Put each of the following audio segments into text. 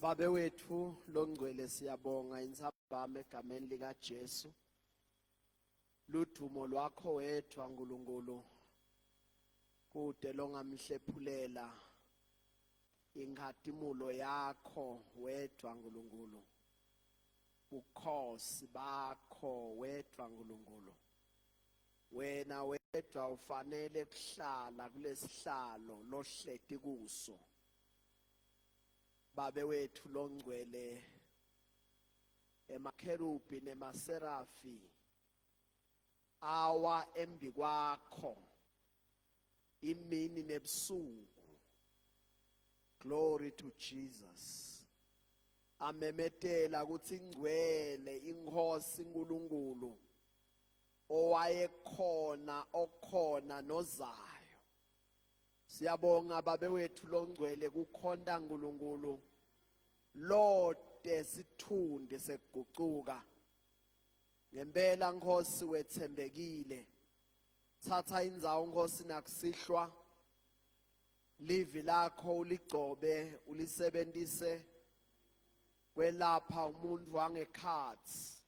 Babe wethu longcwele siyabonga insabama egameni lika Jesu. Ludumo lwakho wedwa nkulunkulu kude longamhlephulela inkhatimulo yakho wedwa nkulunkulu. Bukhosi bakho wedwa nkulunkulu. Wena wedwa ufanele kuhlala kulesihlalo lohleti kuso. Babe wethu longcwele emakherubi nemaserafi awa embi kwakho imini nebusuku. Glory to Jesus. Amemetela ukuthi ingcwele inkosi nkulunkulu owayekhona okhona nozayo. Siyabonga babe wethu longcwele kukhonda nkulunkulu lode sithunde sekugucuka. Ngempela Nkosi wethembekile. Thatha indzawo Nkosi nakusihlwa. Livi lakho uligcobe ulisebentise kwelapha umuntu wangekhatsi.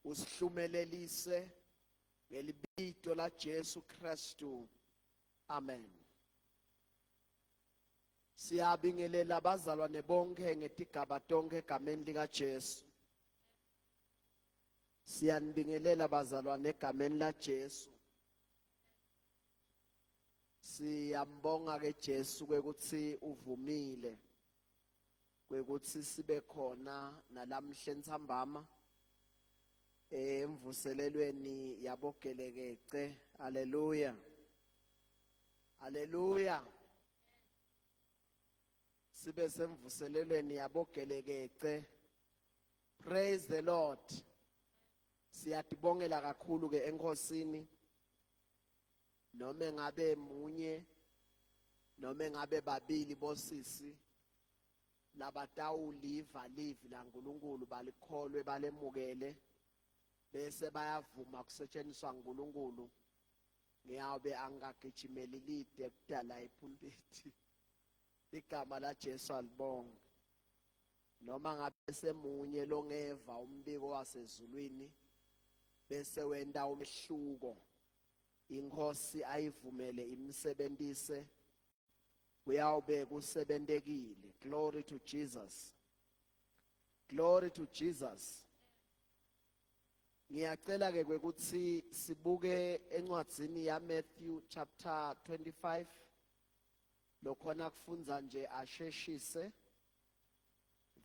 Usihlumelelise ngelibito la Jesu Kristu. Amen. Siyabingelela abazalwane bonke ngetigaba tonke egameni lika Jesu. Siyanibingelela bazalwane egameni la Jesu. Siyambonga ke Jesu kwekuthi uvumile kwekuthi sibe khona nalamhle ntsambama emvuselelweni yabogelekece. Haleluya. Haleluya. Sibe semvuselelweni yabogelekece. Praise the Lord. Siyatibongela kakhulu ke enkosini. Nome ngabe munye nome ngabe babili bosisi labatawuliva livi la nkulunkulu balikholwe balemukele bese bayavuma kusetshenziswa nkulunkulu. Ngiyabe angagijimeli lide kudala ipulpiti. Igama la Jesu alibonga. Noma ngabe semunye longeva umbiko wasezulwini bese wenda umhluko. Inkosi ayivumele imsebentise kuyawube kusebentekile. Glory to Jesus. Glory to Jesus. Ngiyacela ke ukuthi sibuke encwadzini ya Matthew chapter 25. Lokhona kufunza nje asheshise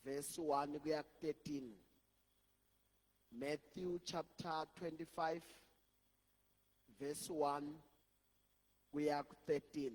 verse 1 kuya 13. Matthew chapter 25 verse 1 kuya 13.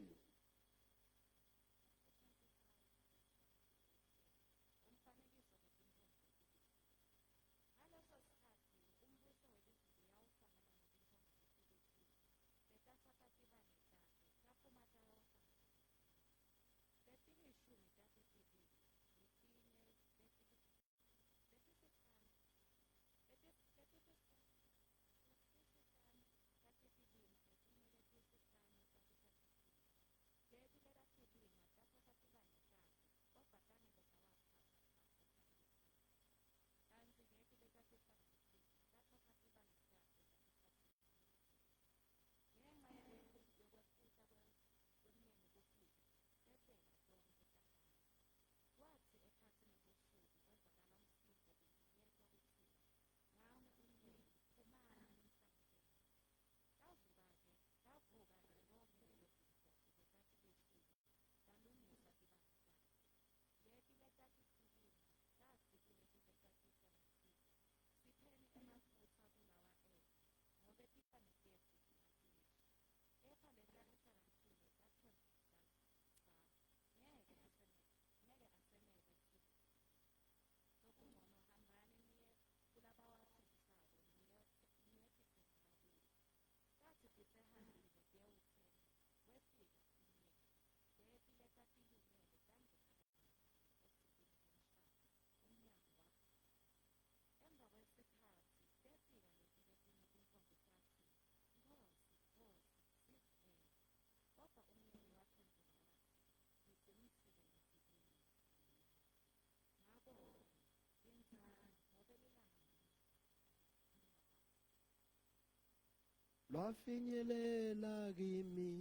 lwafinyelela kimi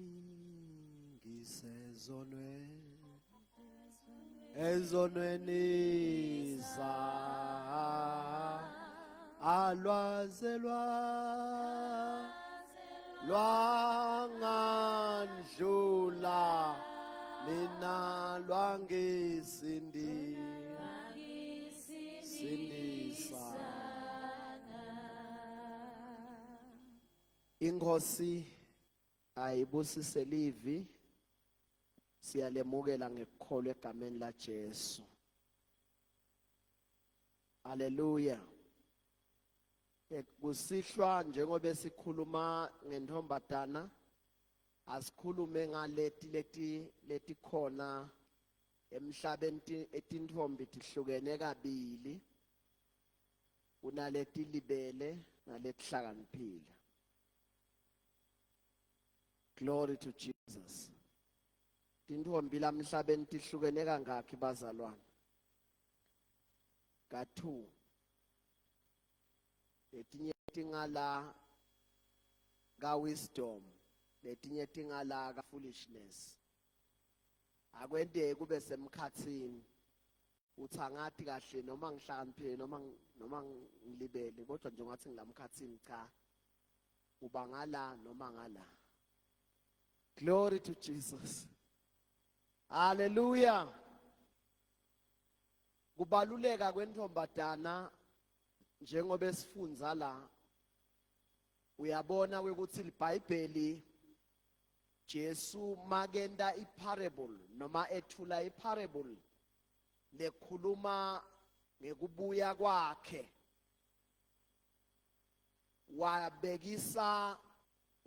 ngisezonweni ezonweni alwazelwa lwangandlula mina lwangisindisa. Inkosi ayibusise livi, siyalemukela ngekukholwa egameni la Jesu. Haleluya. Kusihlwa njengoba esikhuluma ngentombazana, asikhulume ngaleti khona emhlabeni etintombi tihlukene kabili, kunaleti libele naletihlakaniphile. Glory to Jesus. Tintombi lamhlabeni tihlukene kangaki bazalwane? Ka-2. Letinye tingala ka wisdom, letinye tingala ka foolishness. Akwende kube semkhatsini uthangathi kahle noma ngihlakaniphile noma ngilibele, kodwa nje ngathi ngilamkhatsini cha, ubangala noma ngala. Glory to Jesus. Hallelujah. Kubaluleka kwentombazana njengoba esifunza la, uyabona ukuthi iBhayibheli Jesu magenda iparable noma ethula iparable lekhuluma ngekubuya kwakhe, wabekisa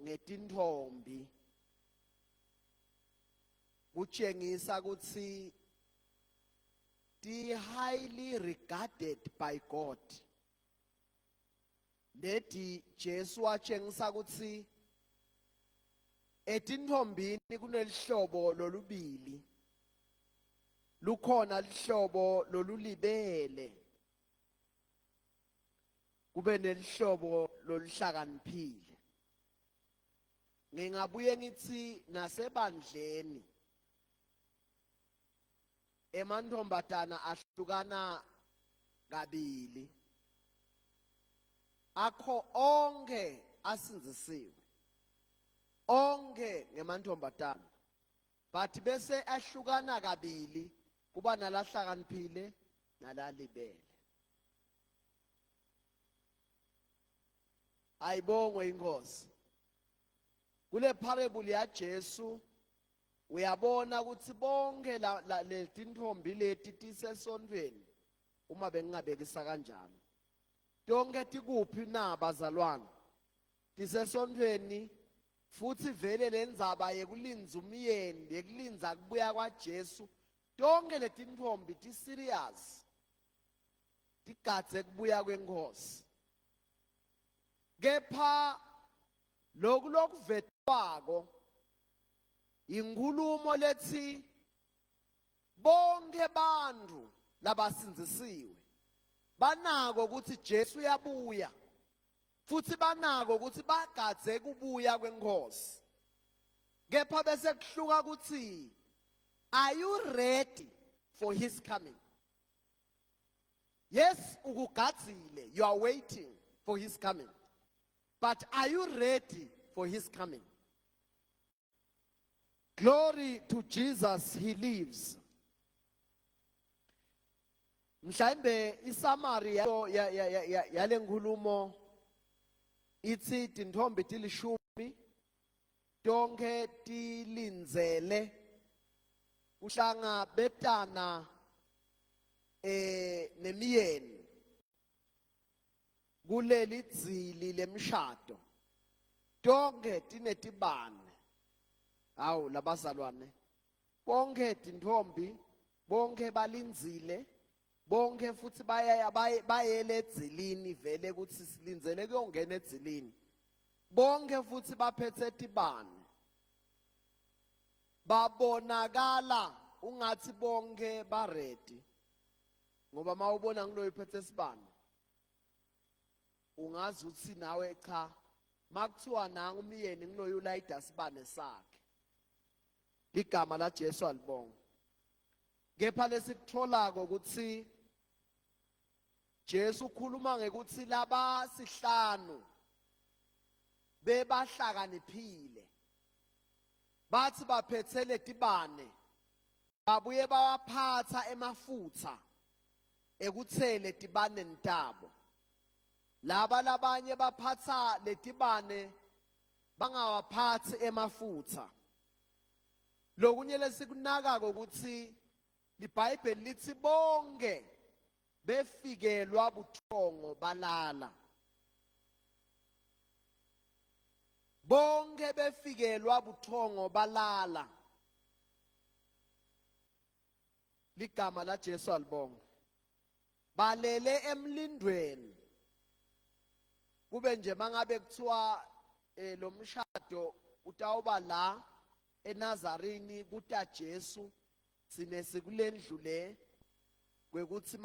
ngetintombi kutshengisa ukuthi they highly regarded by God. Leti Jesu watshengisa ukuthi etintombini kunelihlobo lolubili, lukhona lihlobo lolulibele, kube nelihlobo loluhlakaniphile. Ngingabuye ngithi nasebandleni emantombazana ahlukana kabili, akho onke asinzisiwe, onke ngemantombazana, but bese ahlukana kabili, kuba nalahlakaniphile nalalibele. Ayibongwe inkosi. Kule parable ya Jesu uyabona ukuthi bonke letintombi leti tisesontweni, uma bengingabekisa kanjalo, tonke tikuphi na bazalwane? Tisesontweni, futhi vele lendzaba yekulinza umyeni, yekulinza kubuya kwa Jesu, tonke letintombi ti serious, tigadze kubuya kwenkosi. Kepha lokuvetwako inkhulumo lethi bonke bantfu labasinzisiwe banako ukuthi Jesu uyabuya, futhi banako ukuthi bagadze kubuya kwenkosi. Kepha bese kuhluka ukuthi, are you ready for his coming? Yes, ukugadzile, you are waiting for his coming, but are you ready for his coming? Glory to Jesus, he lives. Mhlambe isamari yale nkulumo ithi tintombi tilishumi tonke tilindzele kuhlangabetana nemiyeni kuleli dzili lemshado, tonke tinetibane. Awu labazalwane, bonke tintombi, bonke balindzile, bonke futhi bayele edzilini, vele ukuthi silindzele kuyongena edzilini. Bonke futhi baphethe tibane, babonakala ungathi bonke baredi, ngoba mawubona ngiloyo iphethe sibane ungazi ukuthi nawe cha makuthiwa nanga umyeni ngiloyo ulayida sibane sakhe. Igama la Jesu alibonga. Kepha lesikutholako ukuthi Jesu ukhuluma ngekuthi laba sihlanu bebahlakaniphile. Bathi baphethe letibane babuye bawaphatha emafutha ekuthele tibane ntabo. Laba labanye baphatha letibane bangawaphathi emafutha. Lokunye lesikunakako ukuthi iBhayibheli lithi bonke befikelwa buthongo balala. Bonke befikelwa buthongo balala. Ligama la Jesu alibonga. Balele emlindweni. Kube nje mangabe kuthiwa lo mshado utawuba la eNazarini kuta Jesu sine sikulendlu le kwekuthi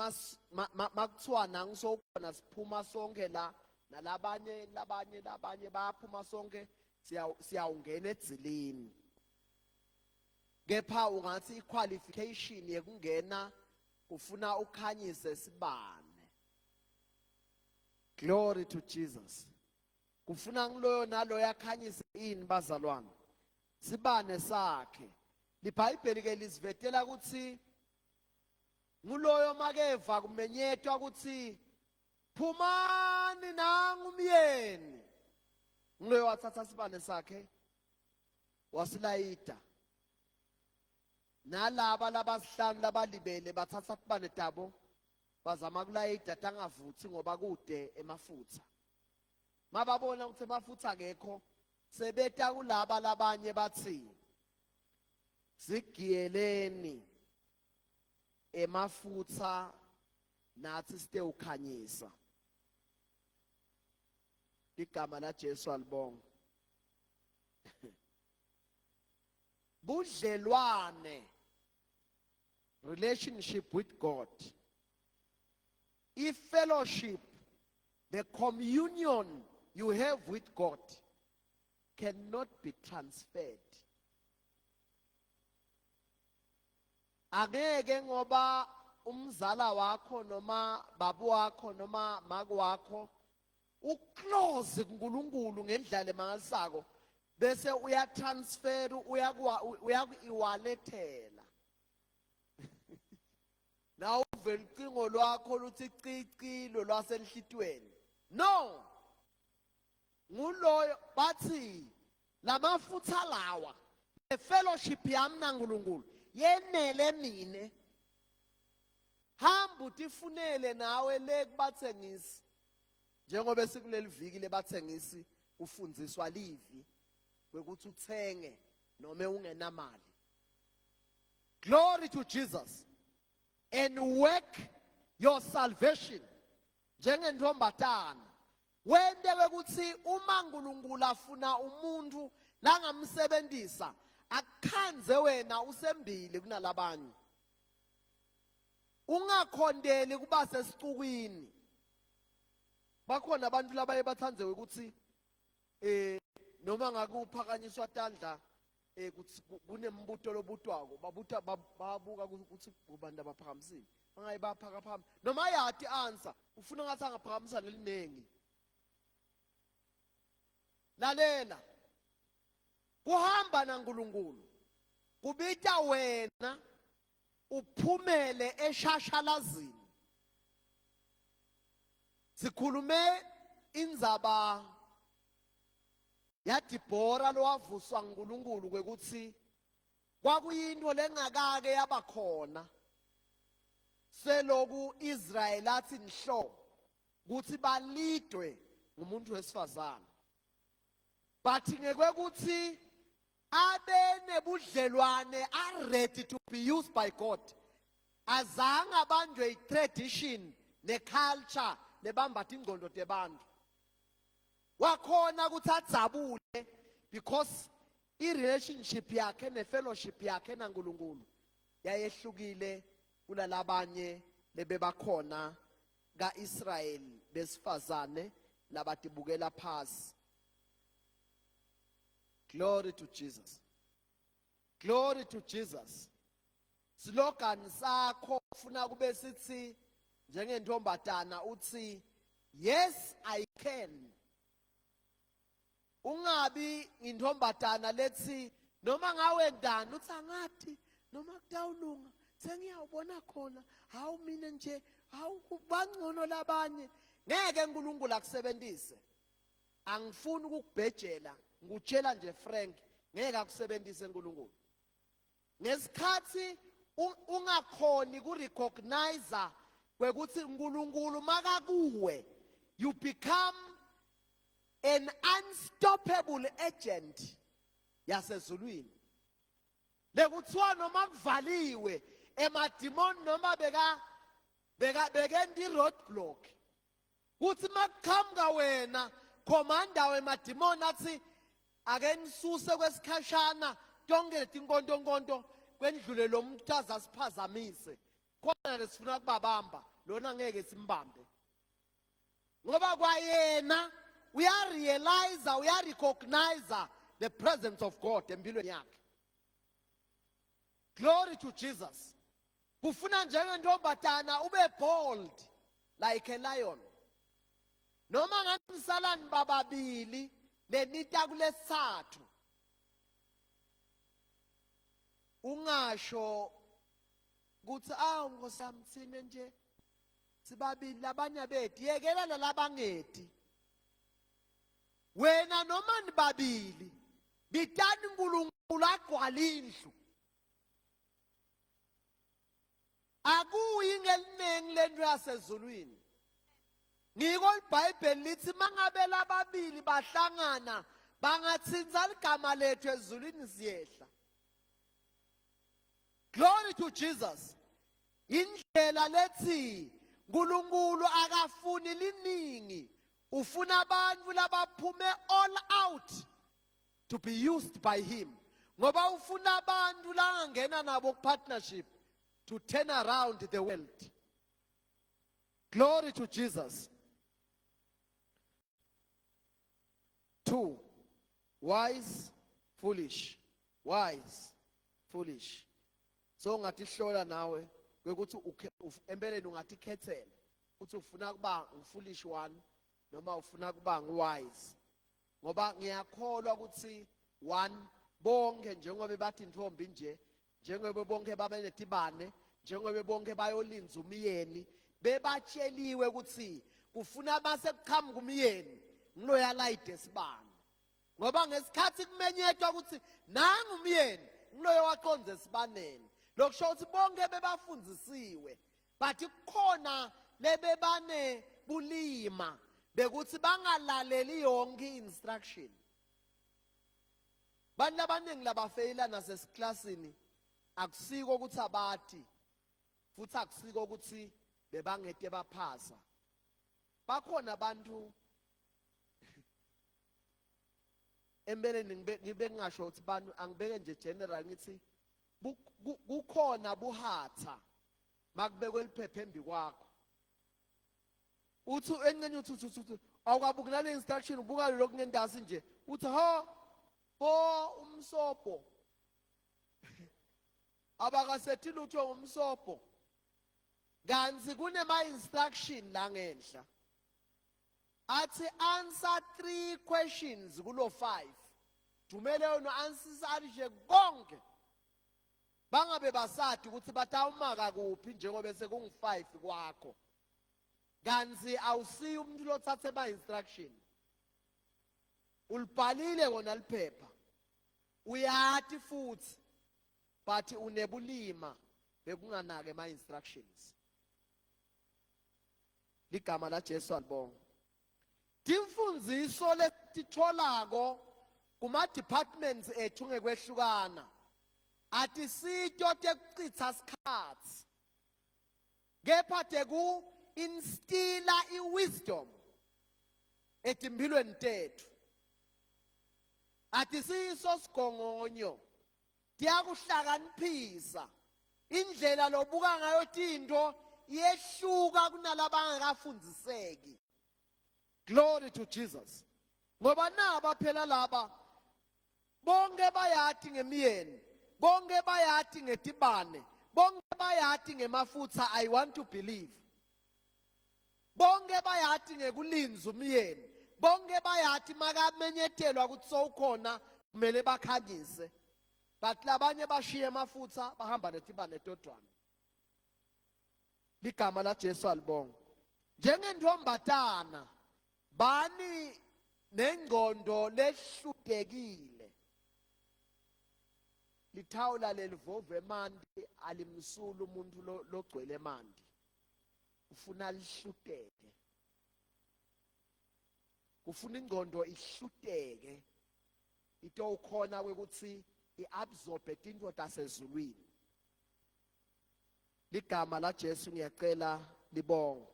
makuthiwa nangisokubona siphuma sonke la nalabanye bayaphuma sonke siyawungena edzilini. Kepha ungathi iqualification yekungena ufuna ukhanyise sibane. Glory to Jesus. Kufuna ngiloyo nalo yakhanyise ini bazalwane sibane sakhe. IBhayibheli ke lisivetela ukuthi nguloyo makeva kumenyetwa ukuthi phumani nanga umyeni. Nguloyo wathatha sibane sakhe wasilayita. Nalaba labasihlanu labalibele bathatha sibane tabo bazama kulayita tangavuthi ngoba kude emafutha. Mababona ukuthi emafutha akekho sebeta kulaba labanye bathi sigiyeleni emafutha nathi site ukhanyisa. Igama la Jesu alibonga. Budlelwane, relationship with God, fellowship, the communion you have with God cannot be transferred. Angeke ngoba umzala wakho noma babu wakho noma maku wakho uclose kuNkulunkulu ngendlela emangalisako bese uyatransfer uyaku-iwalethela. Na uvela ucingo lwakho luthi cici lo lwasenhlitweni. No. Nguloyo bathi lamafutha lawa fellowship yami naNkulunkulu yenele mine. Hamba utifunele nawe le kubathengisi. Njengoba sikuleli viki lebathengisi ufundziswa livi kwekuthi uthenge noma ungenamali. Glory to Jesus. And work your salvation njengentombatana. Wende wekuthi uma uNkulunkulu afuna umuntu langamsebenzisa akhanze wena usembili kunalabanye. Ungakhondeli kuba sesicukwini. Bakhona abantu labaye bathandze ukuthi noma ngakuphakanyiswa tandla kunembuto lobutwako babuka ukuthi ubanda baphakamisile. Bangayi baphaka phamba noma yathi answer ufuna ngathi angaphakamisa lelinengi. Lalela kuhamba naNkulunkulu kubita wena uphumele eshashalazini. Sikhulume indzaba yaDibhora lowavuswa nguNkulunkulu kwekuthi kwakuyinto lengakake yabakhona seloku Israel athi nhlo ukuthi balidwe ngumuntu wesifazana. Bathi ngekwekuthi abe nebudlelwane are ready to be used by God. Azange abanjwe i-tradition ne-culture lebambatha ingqondo tebantu. Wakhona ukuthi adzabule because i-relationship yakhe ne-fellowship yakhe naNkulunkulu yayehlukile kulalabanye lebebakhona ka-Israel besifazane labatibukela phasi Glory to Jesus. Glory to Jesus. Slogan sakho ufuna kube sithi njengentombatana uthi yes I can. Ungabi intombatana lethi noma ngawe ndani uthi angathi noma kutawulunga sengiyawubona khona hawu mina nje hawu kubangcono labanye ngeke uNkulunkulu akusebenzise. Angifuni ukukubhejela ngutshela nje Frank ngeke akusebenzise uNkulunkulu. Ngesikhathi ungakhoni kurecognize kwekuthi uNkulunkulu makakuwe you become an unstoppable agent yasezulwini. Lekuthiwa noma kuvaliwe emadimoni noma bekendi roadblock kuthi makuqhamuka wena commander wemadimoni athi ake nisuse kwesikhashana tonke letinkontonkonto kwendlule lo muntu azasiphazamise khona lesifuna kubabamba lona ngeke simbambe ngoba kwayena uyarealize uyarecognize the presence of God empilweni yakhe. Glory to Jesus. Kufuna njengentombatana ube bold like a lion. Noma nganisalani bababili lenita kulesithathu ungasho kuthi ngosami thina nje sibabili labanye bethu yekela labangedi wena noma nibabili bitani uNkulunkulu agcwala indlu akuyi ngelinengi lento yasezulwini. Ngiko iBhayibheli lithi mangabe lababili bahlangana bangathinza ligama lethu ezulwini siyehla. Glory to Jesus. Indlela lethi uNkulunkulu akafuni liningi ufuna abantu labaphume all out to be used by him. Ngoba ufuna abantu langena nabo partnership to turn around the world. Glory to Jesus. 2. Wise, foolish. Wise, foolish. So ungatihlola nawe kwekuthi empeleni ungatikhethela uthi ufuna kuba foolish one noma ufuna kuba wise. Ngoba ngiyakholwa ukuthi one bonke njengoba bathi intombi nje njengoba bonke babenetibane njengoba bonke bayolinza umyeni bebatsheliwe ukuthi kufuna base kuqhamuka umyeni ngiloyalayide sibani ngoba ngesikhathi kumenyethwa ukuthi nanga umyeni ngiloyo waqonze sibaneni lokusho ukuthi bonke bebafundzisiwe but kukhona lebebane bulima bekuthi bangalaleli yonke instruction. Bantu abaningi labafeyila nasesiklasini akusiko ukuthi abati futhi akusiko ukuthi bebangete baphasa. Bakhona abantu empeleni ngibe ngisho ukuthi bantu angibeke nje general ngithi kukhona buhatha makubekwe liphepha embi kwakho uthi encenye uthi awukabuki nale instruction ubuka lokho ngendasi nje uthi umsopo abakasethi lutho umsopo kanzi kunema instruction la ngenhla athi answer 3 questions kulo 5 thumele yona answers arishe konke bangabe basadi ukuthi batawumaka kuphi njengoba sekungu5 kwakho kanzi awusiyi umuntu lothathe ba instruction ulibhalile kona liphepha uyathi futhi but unebulima bekunganake ma instructions. Ligama la Jesu alibonga. Timfundziso letitholako kuma departments ethu ngekwehlukana atisito tekuchitha isikhathi kepha teku instilla iwisdom etimpilweni tethu. Atisiso sigongonyo tiyakuhlakaniphisa indlela lobuka ngayo tinto yehluka kunalabangakafundziseki. Glory to Jesus. Ngoba naba phela laba bonke bayathi ngemiyeni, bonke bayathi ngetibane, bonke bayathi ngemafutha. I want to believe. Bonke bayathi ngekulinza umyeni, bonke bayathi makamenyetelwa ukuthi sowukhona kumele bakhanyise, but labanye bashiye emafutha bahamba netibane todwana. Ligama la Jesu alibonga. Njengentombatana bani nengqondo lehlutekile, lithawula lelivove emanti alimsula umuntu logcwele emanti, ufuna lihluteke, ufuna ingqondo ihluteke ito ukhona kwekuthi iabsorbe into tasezulwini. Ligama la Jesu ngiyacela libonga.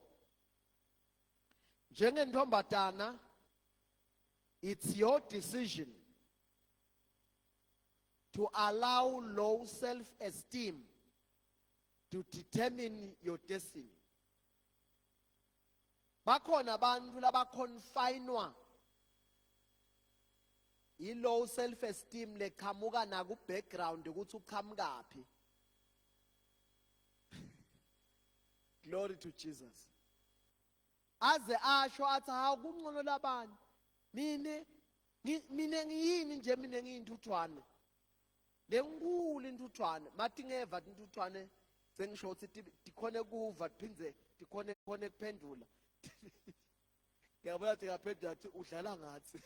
Njengentombatana, it's your decision to allow low self-esteem to determine your destiny. Bakhona abantu labaconfinwa i-low self-esteem leqhamuka naku background ukuthi uqhamukaphi. Glory to Jesus. Aze asho athi hawu kungcono labani, mine ngiyini nje, mine ngiyintuthwane lenkulu intuthwane. Mathi ngeva intuthwane sengisho ukuthi dikhone kuva diphindze dikhone kuphendula. Ngiyabona ukuthi ngaphendula ukuthi udlala ngathi.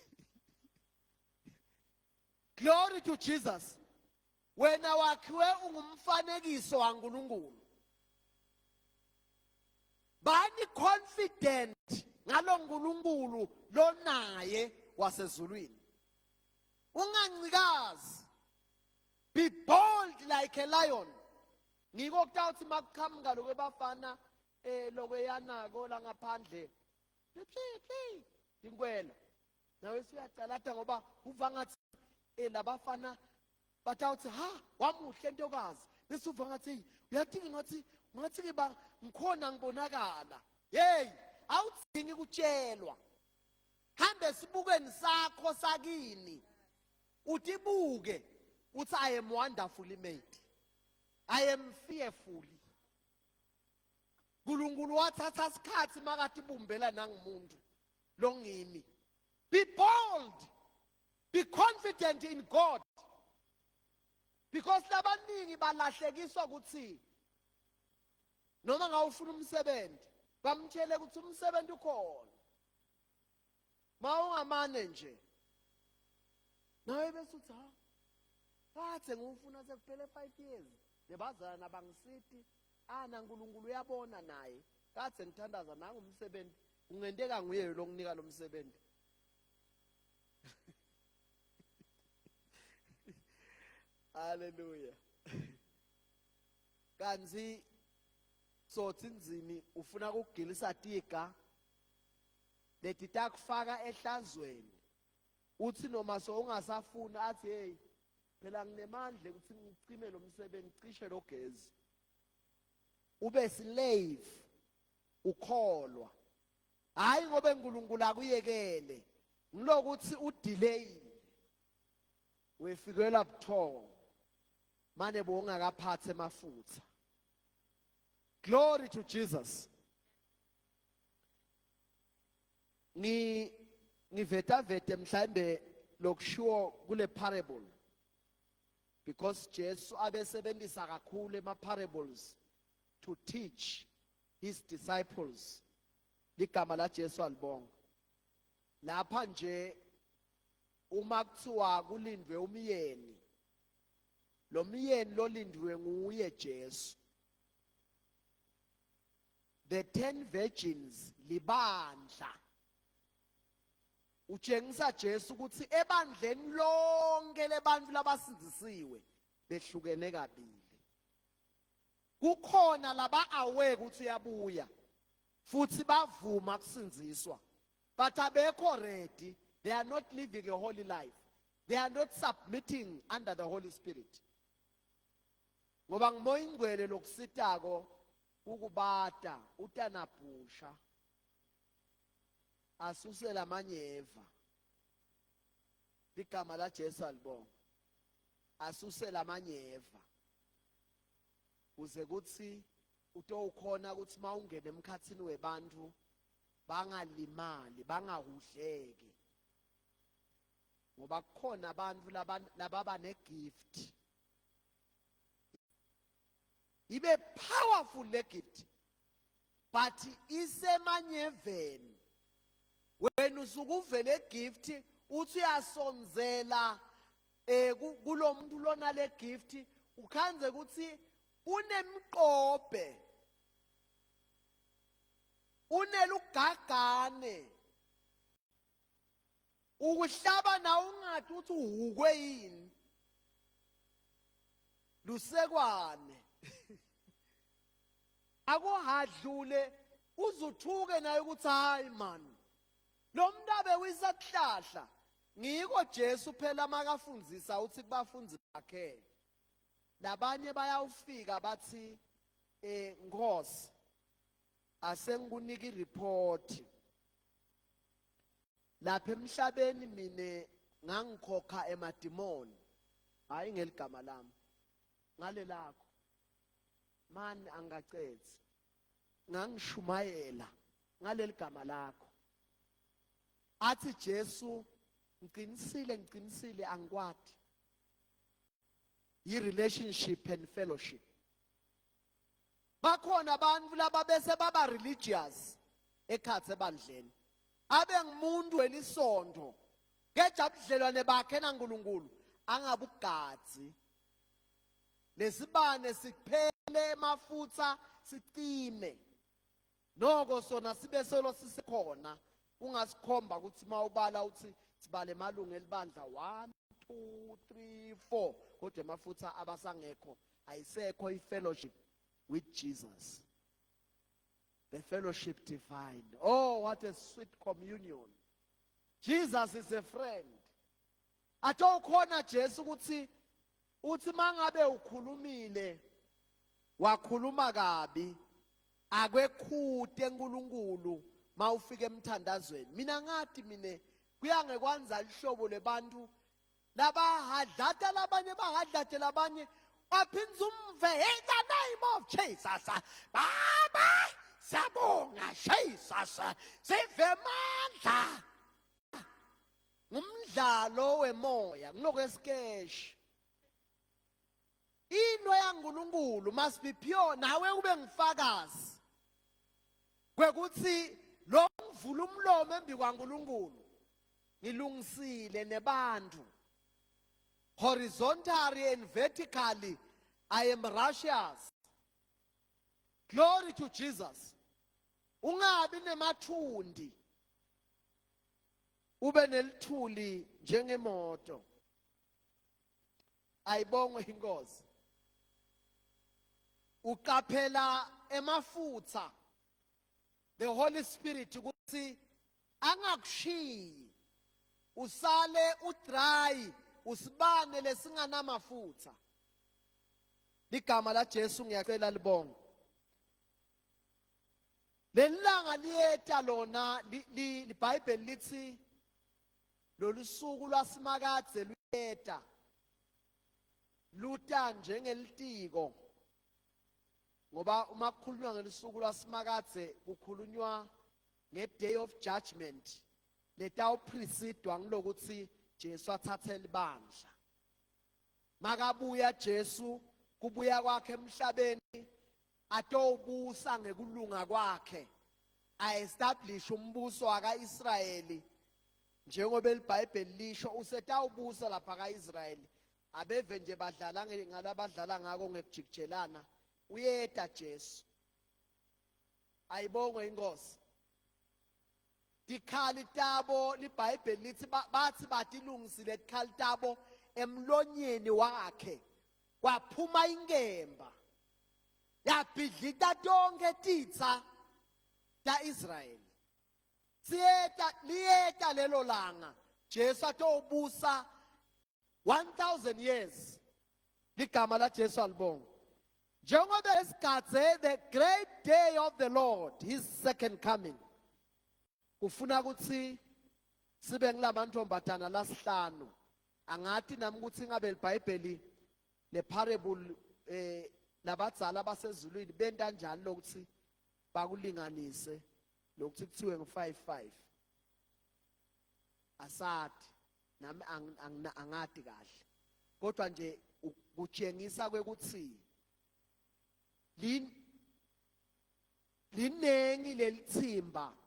Glory to Jesus. Wena wakhiwe ungumfanekiso kaNkulunkulu. Bani confident ngalo nkulunkulu lonaye wasezulwini. Ungancikazi. Be bold like a lion. Ngiko kutawuthi makuqhamuka lokwebafana lokweyanako la ngaphandle. Phi inkwela. Nawe siyacalata ngoba uva ngathi labafana batawuthi ha wamuhle ntokazi. Bese uva ngathi uyathinga ngathi ngiba ngikhona ngibonakala. Hey, awudingi kutshelwa. Hambe sibukweni sakho sakini. Utibuke uthi I am wonderfully made. I am fearfully. Nkulunkulu wathatha isikhathi makathi bumbela nangumuntu longimi. Be bold. Be confident in God. Because labaningi balahlekiswa ukuthi noma ngawufuna umsebenzi bamtshele ukuthi umsebenzi ukhona. Mawungamane nje. Nawe bese uthi ha bathe ngufuna sekuphele 5 years. Lebazana bangisithi ana nkulunkulu uyabona naye. Kathe ngithandaza nanga umsebenzi ungenteka nguye lo nginika lo msebenzi. Hallelujah. Kanzi sothi inzini ufuna ukugilisa tiga letitakufaka ehlazweni. Uthi noma so ungasafuna athi hey phela nginemandla ukuthi ngicime lo msebenzi cishe lo gezi. Ube slave ukholwa. Hayi ngoba uNkulunkulu akuyekele. Ngilokuthi udelay. Wefikela buthongo. Mane bongakaphathe emafutha. Glory to Jesus. Ngiveta mhlambe lokushiwo kule parable. Because Jesu abesebenzisa kakhulu ema parables to teach his disciples. Ligama la Jesu alibonga. Lapha nje uma kuthiwa kulindwe umyeni, lo myeni lolindwe nguye Jesu. The 10 virgins libandla. Utshengisa Jesu ukuthi ebandleni lonke lebantu labasindisiwe behlukene kabili. Kukhona laba aware ukuthi uyabuya futhi bavuma kusinziswa, but abekho ready. They are not living a holy life. They are not submitting under the Holy Spirit. Ngoba ngimoya ingcwele lokusitako ukubata utanapusha asusela manyeva. Ligama la Jesu alibonga. asuse lamanyeva uze kuthi utowukhona ukuthi mawungena emkhathini webantu bangalimali bangahudleki ngoba kukhona abantu lababa negift ibe powerful le gift but isemanyeveni wena usukuvele gift uthi uyasonzela kulomuntu lona le gift ukhanze ukuthi unemqobe unelugagane ukuhlaba na ungathi uthi uhukwe yini lusekwane akuhadlule uzuthuke naye ukuthi hayi man lo muntu abewisakuhlahla ngiko Jesu phela makafundzisa uthi kubafundi bakhe labanye bayawufika bathi Nkosi asengikunika ireport lapha emhlabeni mine ngangikhokha emadimoni hayi ngeligama lami ngale lakho mani angacethe ngangishumayela ngaleli gama lakho athi Jesu ngiqinisile angikwadi i-relationship and fellowship bakhona abantu laba bese baba religious ekhathe bandleni abe ngumuntu welisondo ngejabudlelwane bakhe naNkulunkulu angabugadzi lesibane siphele emafutha sicime noko sona sibe solo sisekhona ungasikhomba ukuthi mawubala uthi sibale malungu elibandla 1 2 3 4 kodwa emafutha abasangekho ayisekho i-fellowship with Jesus, the fellowship divine. Oh, what a sweet communion. Jesus is a friend. Atawukhona Jesu uthi mangabe ukhulumile wakhuluma kabi akwekhute eNkulunkulu mawufika emthandazweni. Mina ngathi mine kuyangekwanza ihlobo lebantu labahadlata labanye bahadlate labanye waphinza umve in the name of Jesus. Baba siyabonga Jesus sive mandla ngumdlalo wemoya kunokwesikeshi into yaNkulunkulu must be pure nawe ube ngifakazi kwekuthi lo ngivula umlomo embi kwaNkulunkulu ngilungisile nebantu horizontally and vertically I am righteous. Glory to Jesus. Ungabi nemathundi ube nelithuli njengemoto ayibongwe inkosi uqaphela emafutha the Holy Spirit ukuthi angakushiyi usale udry usibane lesingana mafutha ligama la Jesu ngiyacela libonge lelanga liyeta lona iBhayibheli lithi lolusuku lwasimakadze luyeta luta njengelitiko ngoba uma kukhulunywa ngelusuku lwasimakadze kukhulunywa nge-day of judgment letawupresidwa ngilokuthi Jesu athathe libandla makabuya Jesu kubuya kwakhe emhlabeni atowubusa ngekulunga kwakhe a-establish umbuso waka-Israyeli njengoba iBhayibheli lisho usetawubusa lapha ka-Israyeli abeve nje badlala ngalabadlala ngako ngekujikijelana uyeta Jesu ayibongwe inkosi tikhali tabo iBhayibheli lithi bathi batilungisile tikhali tabo emlonyeni wakhe kwaphuma inkemba yabhidlita tonke titsa ta Israyeli liyeta lelo langa Jesu atowubusa 1000 years ligama la Jesu alibonga njengoba esigadze the great day of the Lord his second coming ufuna ukuthi sibe ngilamantombatana lasihlanu angathi nami ukuthi ngabe iBhayibheli le parable nabadzala basezulwini benta kanjani lokuthi bakulinganise lokuthi kuthiwe ngu-5 asathi nami angadi kahle kodwa nje kutshengisa kwekuthi linengi lelithimba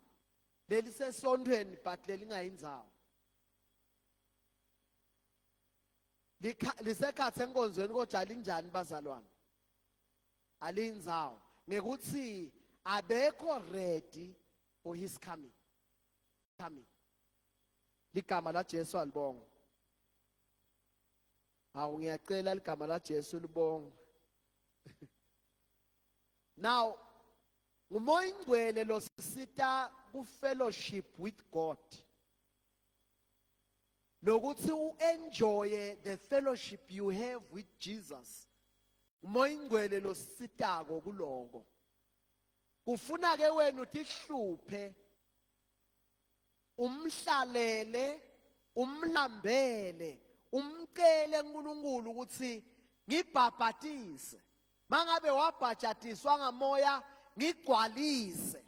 lelisesondweni but lelingayindzawo lisekhathe enkonzweni kodwa alinjani bazalwane alindzawo ngekuthi abekho ready for his coming ligama la Jesu alibonga hawu ngiyacela ligama la Jesu libonga now umoya ingcwele lo sisita ku fellowship with God lokuthi u-enjoye the fellowship you have with Jesus umoya ingcwele lo sisitako kuloko kufuna ke wena uthi hluphe umhlalele umlambele umcele uNkulunkulu ukuthi ngibhabhatise mangabe wabhajatiswa ngamoya ngigcwalise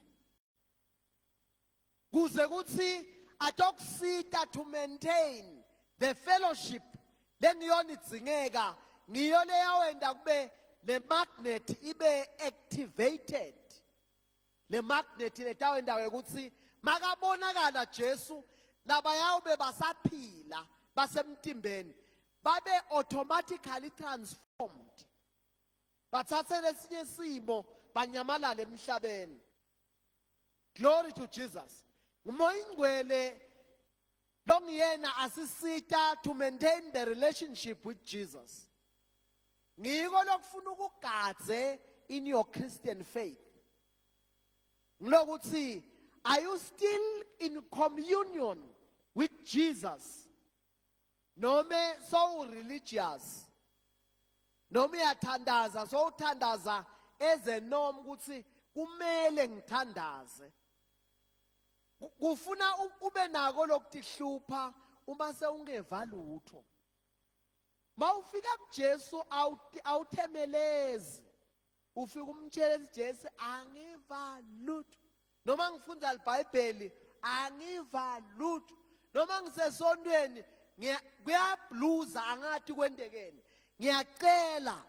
kuze kuthi atokusita to maintain the fellowship lengiyonidzingeka ngiyo leyawenda kube le magnet ibe activated le magnet letawenda ukuthi makabonakala Jesu labayawube basaphila basemtimbeni babe automatically transformed bathathe lesinye simo banyamalala emhlabeni glory to Jesus umoya ingcwele longiyena asisita to maintain the relationship with Jesus ngiko lokufuna ukugadze in your Christian faith ngokuthi are you still in communion with Jesus nome so religious noma uyathandaza so uthandaza ezenom ukuthi kumele ngithandaze kufuna ube nako lokuhlupha uma sewungeva lutho mawufika kuJesu awuthemelezi ufika umtshela Jesu angiva lutho noma ngifunda iBhayibheli angiva lutho noma ngisesondweni kuyabluza angathi kwendekene ngiyacela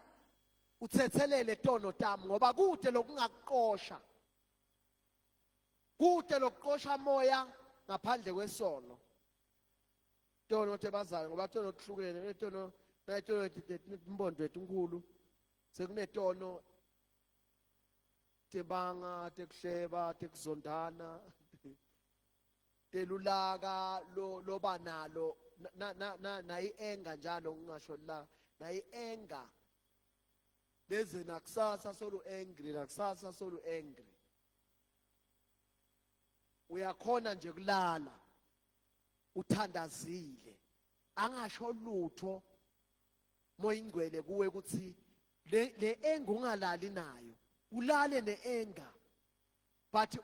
uthethelele tono tami ngoba kude lokungakuqosha kude lokuqosha moya ngaphandle kwesono tono tebazana ngoba tono kuhlukene tono nayitono imbondo wethu nkulu sekunetono tebanga tekuhleba tekuzondana telulaka loba nalo nayi enga njalo ngingasho la nayi enga leze nakusasa solo angry nakusasa solo angry uyakhona nje kulala uthandazile angasho lutho moya ingcwele kuwe ukuthi le enga ungalali nayo ulale ne-enga but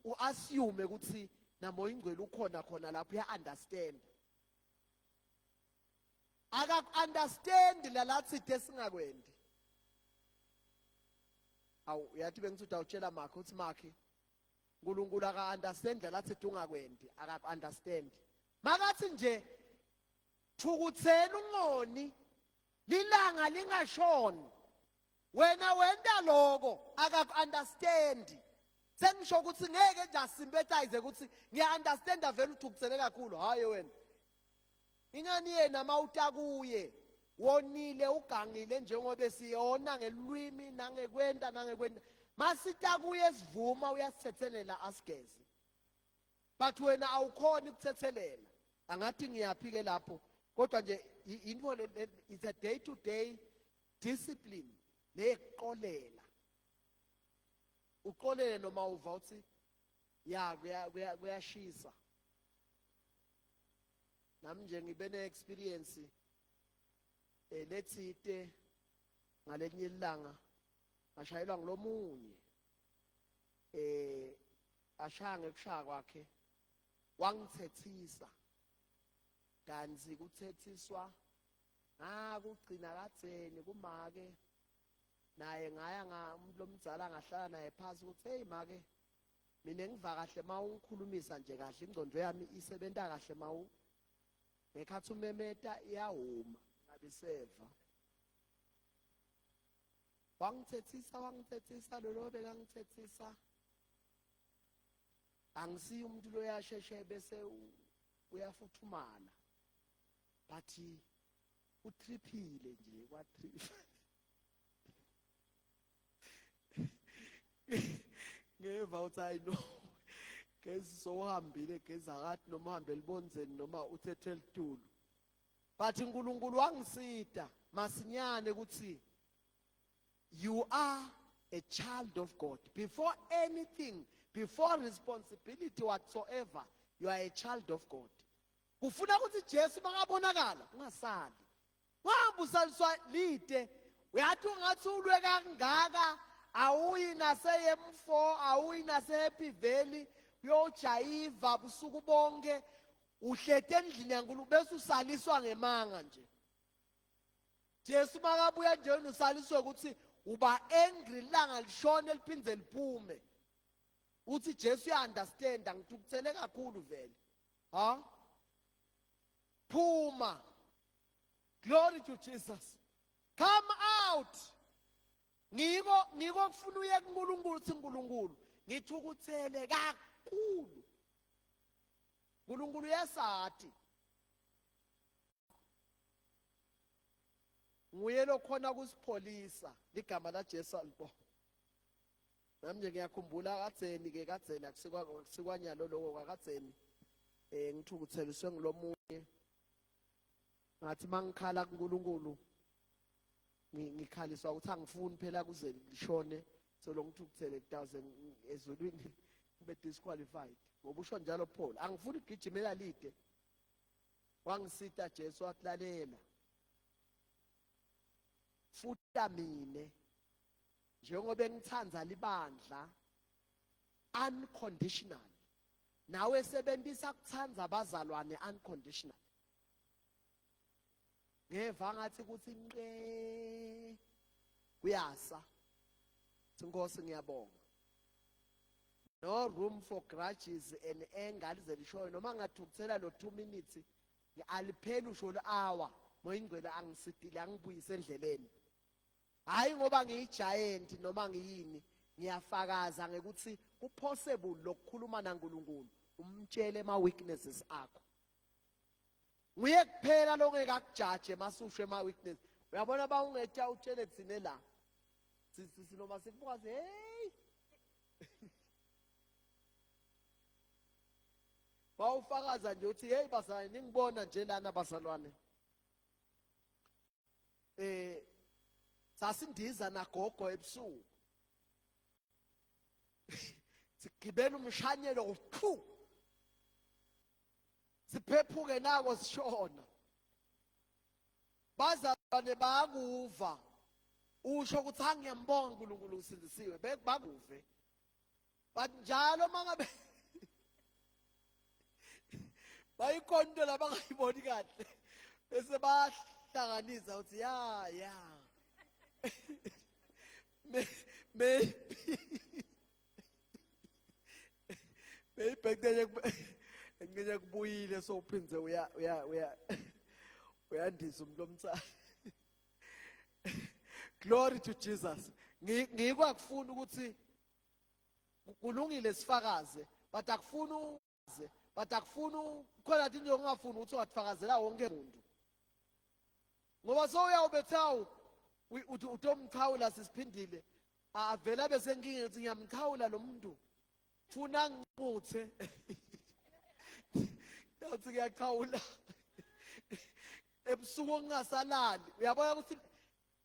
u-assume ukuthi namoya ingcwele ukhona khona lapho uya-understand akaku-understand lalathide singakwendi awu uyathi bengithuthi awutshela makhe uthi makhe uNkulunkulu aka-understand lalathide ungakwendi akaku-understand makathi nje thukuthela ungoni lilanga lingashoni wena wenda lokho akaku-understand sengisho ukuthi ngeke nje asympathize ukuthi ngiya-understanda vele uthukuthele kakhulu hayi wena ingani yena mawutakuye wonile ugangile njengoba siyona ngelwimi nangekwenda masitakuye sivuma uyasithethelela asigeze but wena awukhona ukuthethelela angathi ngiyaphike lapho kodwa nje into it's a day to day discipline leqolela uqolele noma uva uthi ya kuyashisa nami nje ngibe ne-experience lethite ngalenye ilanga ngashayelwa ngilomunye ashaya ngekushaya kwakhe wangithethisa kanzi kuthethiswa kugcina kadzeni kumake naye ngaya umuntu lomdzala ngahlala naye phansi ukuthi hey make mina ngiva kahle mawungikhulumisa nje kahle ingcondo yami isebenta kahle ngekhathi umemeta iyahuma ngabiseva wangithethisa lolo bekangithethisa angisiyo umuntu loyasheshe bese uyafuthumala but utriphile nje kwatrip ngeva uthi I know gezi sohambile gezi akathi noma uhambe libonzeni noma uthethe litulu but uNkulunkulu wangisida masinyane ukuthi you are a child of God before anything, before responsibility whatsoever, you are a child of God. Kufuna ukuthi Jesu makabonakala ungasali uhambe usaliswa lide uyathi ungathi ulwe kangaka awuyi nase-M4 awuyi nase-Happy Valley uyojayiva busuku bonke uhlete endlini yaNkulunkulu bese usaliswa ngemanga nje. Jesu makabuya nje usaliswe ukuthi uba angry langa lishone liphindze liphume uthi Jesu uya-understand ngithukuthele kakhulu vele phuma. Glory to Jesus. Come out. Ngiko kufuna uye kuNkulunkulu uthi uNkulunkulu ngithukuthele kakhulu. uNkulunkulu yesathi nguye lokhona kusipholisa ligama la Jesu alibo. Nami nje ngiyakhumbula kadzeni akusikwanyalo lokho kadzeni ngithukutheliswe ngilomunye ngathi mangikhala kuNkulunkulu ngikhaliswa ukuthi angifuni phela kuze lishone so lo ngithukuthele 1000 ezulwini kube disqualified ngoba usho njalo Paul angifuni ukugijimela lide wangisita Jesu wahlalela futhi mine njengoba ngithanza libandla unconditional nawe sebenzisa kuthanza abazalwane unconditional ngeva ngathi kuthi nqe kuyasa Nkosi ngiyabonga no room for grudges and anger lizelishoyo noma ngathukuthela lo 2 minutes alipheli usho hour moyingcwele angisidile angibuyise endleleni hayi ngoba ngiyigiant noma ngiyini ngiyafakaza ngekuthi kupossible lokukhuluma naNkulunkulu umtshele ama weaknesses akho nguye kuphela lo ngeke akujudge masushwe ama weakness uyabona ba ungetha utshele thine la sinoma sifukaze hey bawufakaza nje uthi hey bazalwane ningibona nje lana bazalwane sasindiza nagogo ebusuku sigibela umshanyelo uphu siphephuke nako sishona bazalwane bakuva usho ukuthi angiyambonga uNkulunkulu usindisiwe bakuve but njalo mangabe bayikonto labangayiboni kahle bese bahlanganisa uthi ya maybe ngeke kubuyile so uphindze uyandisa umuntu omncane. Glory to Jesus. Ngikwakufuna ukuthi kulungile sifakaze but akufuna khona into ongafuni ukuthi wathfakazela wonke umuntu ngoba so uyawubethawu utomkhawula sisiphindile avela bese ngingi ukuthi ngiyamkhawula lo muntu funa ngibuthe yathi ngiyakhawula ebusuku ngingasalali uyabona ukuthi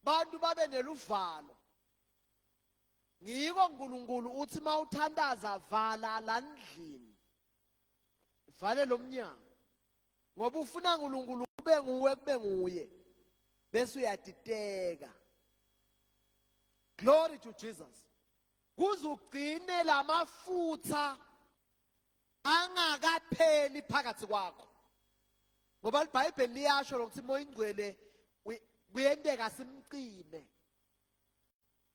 bantu babe neluvalo ngiko uNkulunkulu uthi mawuthandaza vala la ndlini vale lo mnyango ngoba ufuna uNkulunkulu kube nguye bese uyadideka. Glory to Jesus. Kuzugcine lamafutha angakapheli phakathi kwakho ngoba iBhayibheli liyasho ukuthi moyingcwele kuyenteka simcime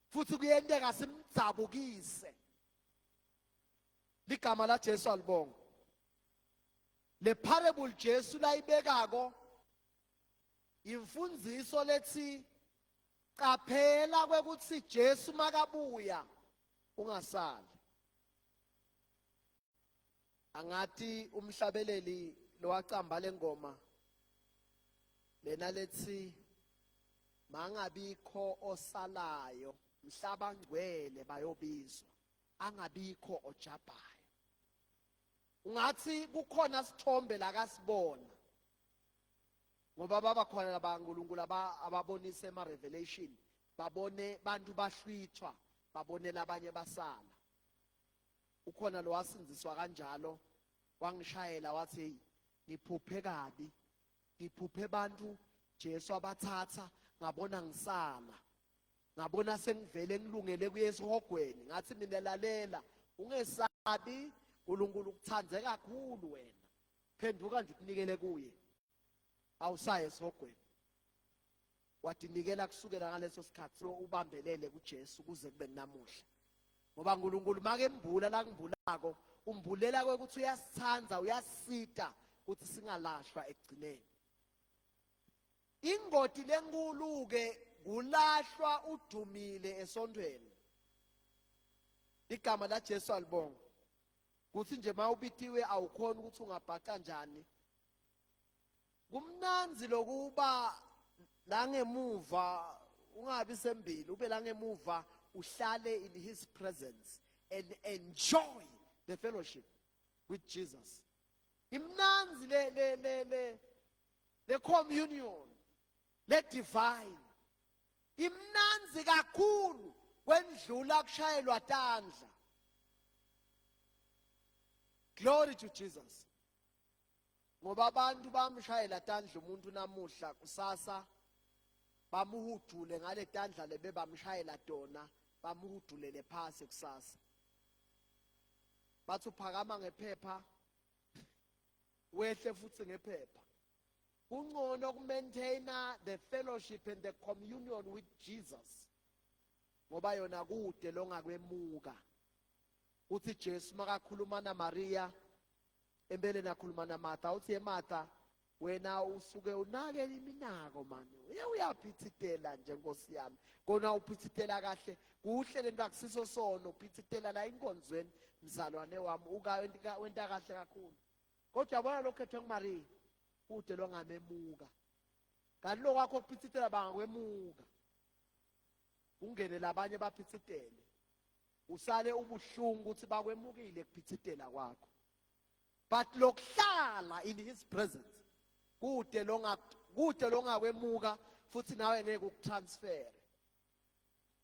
futhi kuyenteka simdzabukise. Ligama la Jesu alibonga. Le parable Jesu la ibekako imfundiso lethi qaphela kwekuthi Jesu makabuya ungasali. Angathi umhlabeleli lowacamba lengoma lena lethi mangabikho osalayo mhlaba ngcwele bayobizwa angabikho ojabayo. Ungathi kukhona sithombe la kasibona ngoba baba khona labaNkulunkulu ababonisa ema revelation babone bantu bahlwithwa babone labanye basala. Ukhona lo wasinziswa kanjalo wangishayela wathi ngiphuphe kabi ngiphuphe bantu Jesu abathatha ngabona ngisala ngabona sengivele ngilungele kuyesihogweni ngathi mina lalela ungesabi uNkulunkulu ukuthandze kakhulu wena phenduka nje ukunikele kuye awusaye esihogweni. Wadinikela kusukela ngaleso sikhathi ubambelele kuJesu kuze kube namuhla ngoba uNkulunkulu make embula la ngimbulako umbulela kwekuthi uyasithandza uyasita ukuthi singalahlwa ekugcineni. Ingoti lenkulu ke kulahlwa udumile esondweni. Igama la Jesu alibonga kuthi nje mawubitiwe awukhona ukuthi ungabhaca kanjani. Kumnanzi lokuba la ngemuva ungabi sembili ube la ngemuva uhlale in his presence and enjoy the fellowship with Jesus. Imnanzi le communion le divine imnanzi kakhulu kwendlula kushayelwa tandla. Glory to Jesus. Ngoba abantu bamshayela tandla umuntu namuhla kusasa bamuhudule ngale tandla lebe bamshayela tona bamuhudulele phasi kusasa. Bathi uphakama ngephepha wehle futhi ngephepha. Kungcono kumaintaina the fellowship and the communion with Jesus ngoba yona kude longakwemuka. Uthi Jesu makakhuluma na Maria embele nakhuluma na Martha uthi eMartha wena usuke unake iminako manje uyaphithitela nje Nkosi yami kona uphithitela kahle kuhle lento akusiso sono uphithitela la inkonzweni mzalwane wami wenta kahle kakhulu kodwa yabona lokho ethwe nguMaria kude longamemuka kanti lokwakho ukuphithitela bangakwemuka ungene labanye baphithitele usale ubuhlungu ukuthi bakwemukile kuphithitela kwakho. But lokuhlala in his presence kude longakwemuka futhi nawe ngeke ukutransfer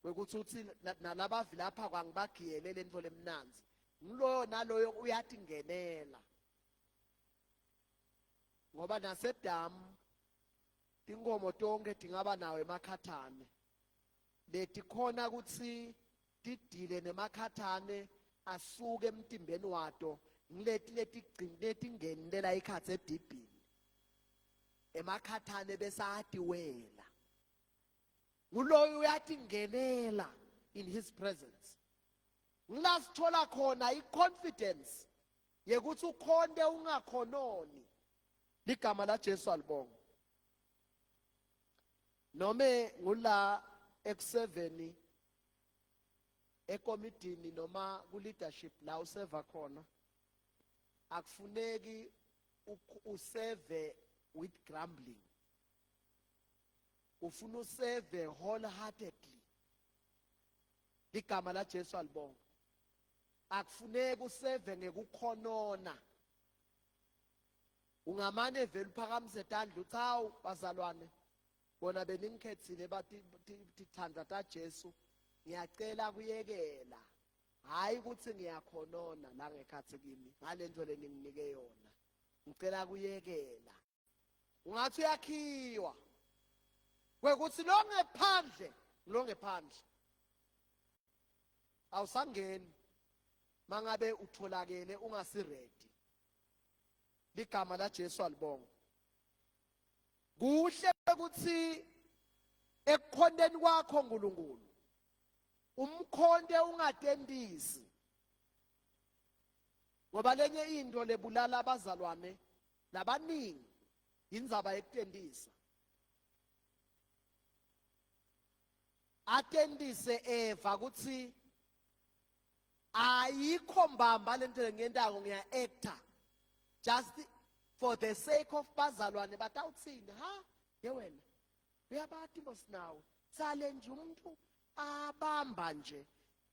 kwekuthi uthi nalabavila lapha kwangibagiyelele into lemnanzi ngiloyo naloyo uyathi ngenela ngoba nasedamu tinkomo tonke dingaba nawe emakhathane leti khona ukuthi tidile nemakhathane asuke emtimbeni wato ngileti ngenela ikhathe edibhini emakhathane besati wela nguloyo uyathi ngenela in his presence. Ngilasithola khona iconfidence yekuthi ukhonde ungakhononi. Ligama la Jesu alibonga. Nome ngula eku7 ekomidini noma ku leadership la useva khona akufuneki useve with grumbling. Ufuna useve wholeheartedly. Ligama la Jesu alibonga. Akufuneki useve ngekukhonona. Ungamane vele uphakamise tandla uthi hawu bazalwane bona beningikhethile bathi tithanda ta Jesu ngiyacela kuyekela hayi ukuthi ngiyakhonona la ngekhathi kimi ngalento leninginike yona ngicela kuyekela. Ungathi uyakhiwa kwekuthi lo ngephandle awusangeni mangabe utholakele ungasiredi. Ligama la Jesu alibonga. Kuhle ukuthi ekukhondeni kwakho uNkulunkulu umkhonde ungatendisi, ngoba lenye into lebulala abazalwane labaningi indzaba yekutendisa. Atendise Eva kutsi ayikho mbamba lento ngiyentako ngiya-acta just for the sake of bazalwane batawutsini, ha ye wena uyabati bosinawe sale nje umuntu abamba nje.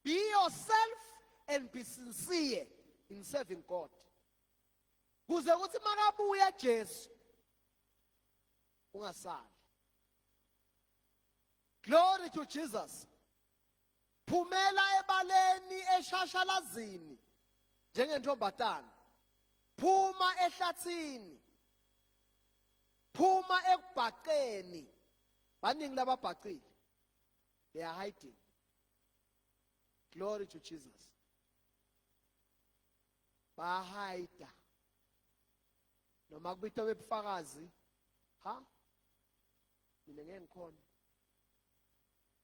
Be yourself and be sincere in serving God, kuze kuthi makabuya Jesu ungasali. Glory to Jesus. Phumela ebaleni eshashalazini njengentombatana, phuma ehlathini, phuma ekubhaqeni. Baningi lababhaqile, they are hiding. Glory to Jesus. Bahayida noma kubitwa bebufakazi, ha mina ngeke ngikhona,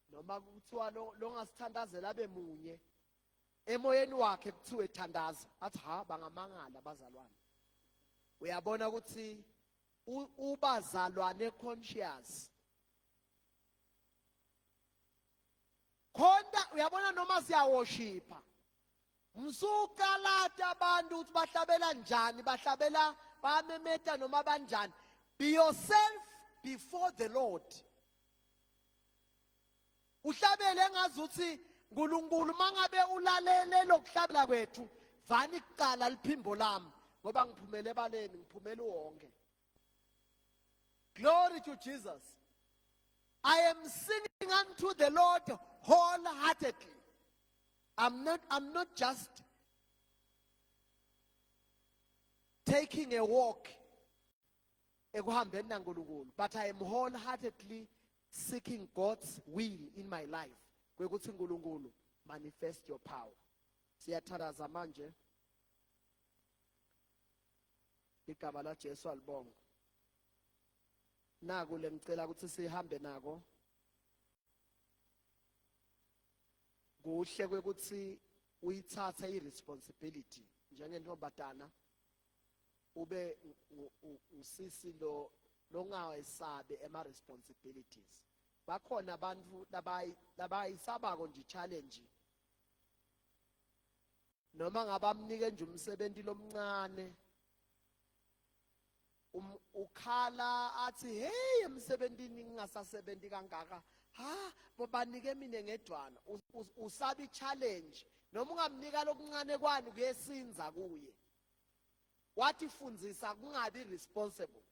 noma kuthiwa lo ngasithandazela abe munye emoyeni wakhe kuthiwe thandaza, athi ha bangamangala abazalwane. Uyabona ukuthi ubazalwane conscious khona. Uyabona noma siyaworshipa msukalata abantu ukuthi bahlabela njani, bahlabela bamemeta noma banjani. Be yourself before the Lord. Uhlabele ngazuthi uNkulunkulu mangabe ulalele lokuhlabela kwethu vani kuqala liphimbo lami ngoba ngiphumele ebaleni, ngiphumele wonke. Glory to Jesus. I am singing unto the Lord wholeheartedly. I'm not just taking a walk ekuhambeni naNkulunkulu, but I am wholeheartedly seeking God's will in my life. Kwekuthi uNkulunkulu manifest your power. Siyatharaza manje igama la Jesu alibonga. Naku lengicela ukuthi sihambe nako. Kuhle kwekuthi uyithatha iresponsibility njengentombatana, ube usisi lo longawesabe ema responsibilities. Bakhona abantu labayisabako nje challenge, noma ngabamnike nje umsebenzi lomncane ukhala athi hey emsebenzini ngingasasebenzi kangaka, ha bobanike mina ngedwana. Usabi challenge, noma ungamnika lokuncane kwani kuyesinza kuye. Wathi fundzisa kungabi responsible.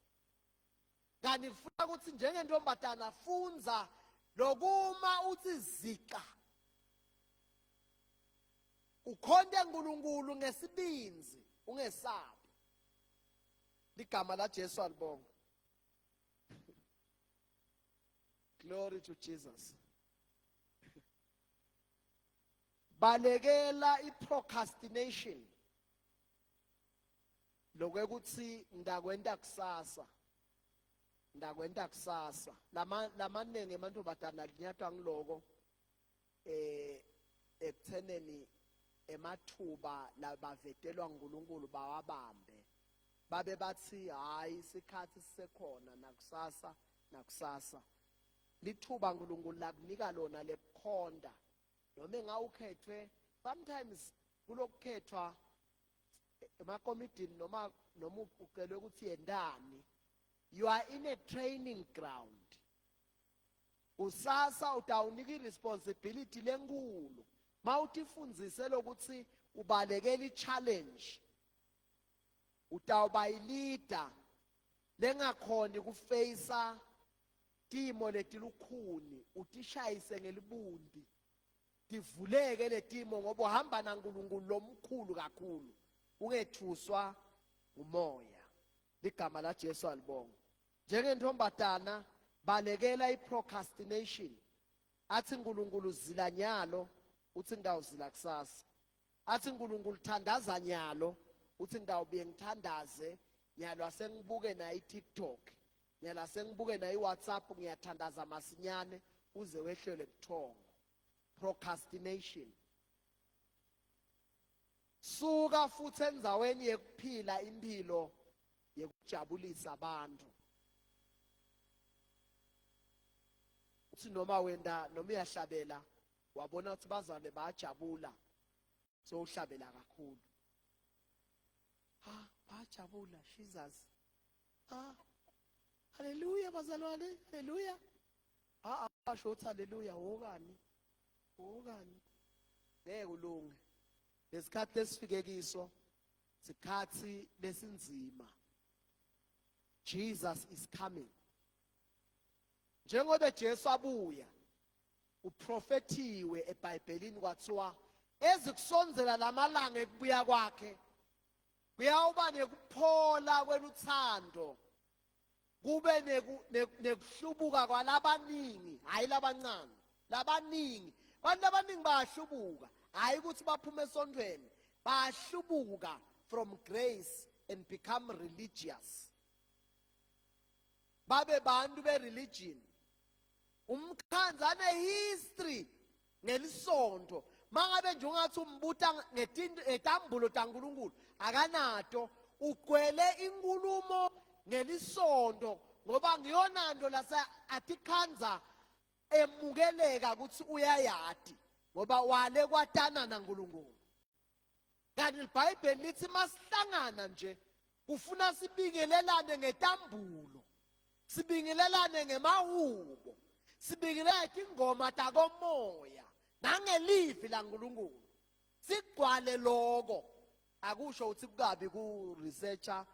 Kanti ngifuna ukuthi njengentombatana funza lokuma uthi zika ukhonde uNkulunkulu ngesibinzi ungesabi. Ligama la Jesu alibonga. Glory to Jesus. Balekela iprocrastination, lokwekuthi ndakwenda kusasa, ndakwenda kusasa. Lamanenge emantombazana linyatwa ngiloko ekutheneni emathuba labavetelwa uNkulunkulu bawabambe, babe bathi hayi isikhathi sisekhona nakusasa nakusasa. Lithuba uNkulunkulu lakunika lona lekhonda noma engawukhethwe. Sometimes kulokukhethwa emakomidini noma ucelwe ukuthi yendani, you are in a training ground. Usasa utawunika iresponsibility lenkulu mawutifundzise lokuthi ubalekela i-challenge. Utawuba yilida lengakhoni kufeyisa timo letilukhuni, utishayise ngelibundi, tivuleke letimo ngoba uhamba naNkulunkulu lomkhulu kakhulu, ungethuswa umoya. Ligama la Jesu alibonga. Njengentombatana balekela iprocrastination. Athi uNkulunkulu zila nyalo, uthi ngidawuzila kusasa. Athi uNkulunkulu thandaza nyalo, uthi ngidawubuye ngithandaze nyalo asengibuke na iTikTok. ngiyala sengibuke na iWhatsApp ngiyathandaza masinyane uze wehlele buthongo. Procrastination. Suka futhi endzaweni yekuphila impilo yekujabulisa abantu. Uthi noma wenda noma uyahlabela wabona ukuthi bazane bayajabula so uhlabela kakhulu. Bayajabula Jesus. Hallelujah bazalwane, hallelujah. Asho uthi hallelujah okani? Okani? Ngeke ulunge. Lesikhathi lesifike kiso sikhathi lesinzima. Jesus is coming. Njengoba Jesu abuya uprofetiwe eBhayibhelini kwathiwa ezikusonzela lamalanga ekubuya kwakhe kuyawuba nekuphola kweluthando kube nekuhlubuka kwalabaningi hayi labancane labaningi abantu abaningi bayahlubuka hayi ukuthi baphume esondweni bayahlubuka from grace and become religious babe bantu be-religion umkhanzane history ngelisonto mangabe nje ungathi umbuta ngetambulo taNkulunkulu akanato ugcwele inkulumo ngelisonto ngoba ngiyonando lasa atikhanza emukeleka ukuthi uyayati ngoba wale kwatana naNkulunkulu kanti iBhayibheli lithi masihlangana nje kufuna sibingelelane ngetambulo sibingelelane ngemahubo sibingelele ingoma takomoya nangelivi laNkulunkulu sigcwale lokho akusho ukuthi kukabi ku researcher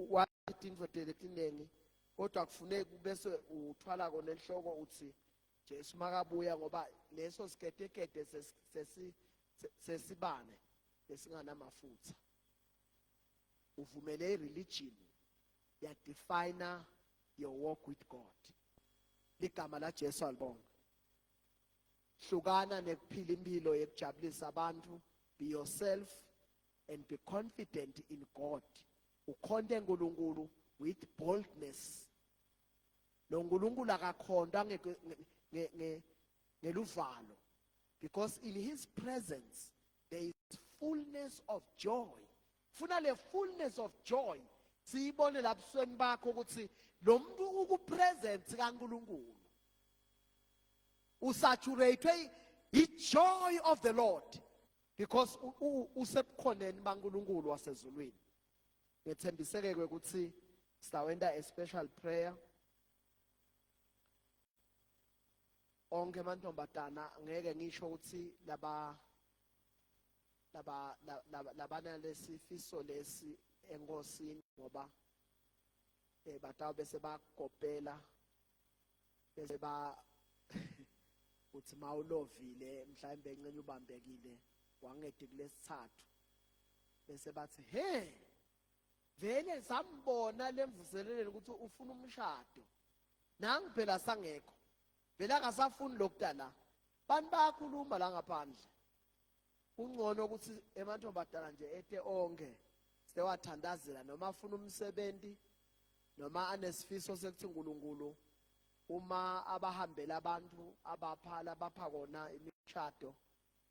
wathi indvodele etinengi kodwa kufuneka bese uthwala kona enhloko uthi Jesu makabuya ngoba leso siketekete sesibane esinganamafutha uvumele ireligion ya define your walk with God ligama la Jesu alibonga hlukana nekuphila impilo yekujabulisa abantu be yourself and be confident in God ukhonde uNkulunkulu with boldness lo nkulunkulu akakhonda ngeluvalo because in his presence there is fullness of joy funa le fullness of joy siyibone laphisweni bakho ukuthi lo muntu ukupresent kaNkulunkulu usaturate i-joy of the Lord because usebukhoneni baNkulunkulu wasezulwini ngethembiseke ukuthi sitawenda a special prayer onke amantombazana ngeke ngisho ukuthi labana lesifiso lesi enkosini ngoba batawu bese bakopela bese uthi mawulovile mhlawumbe ncenye ubambekile wangedi kulesithathu bese bathi he vele sambona lemvuseleleni ukuthi ufuna umshado nangi phela sangekho vele akasafuni lokudala bantu bayakhuluma la ngaphandle ungcono ukuthi emantombazana nje ete onke sewathandazela noma afuna umsebenzi noma anesifiso sekuthi uNkulunkulu uma abahambela abantu abaphala bapha kona imishado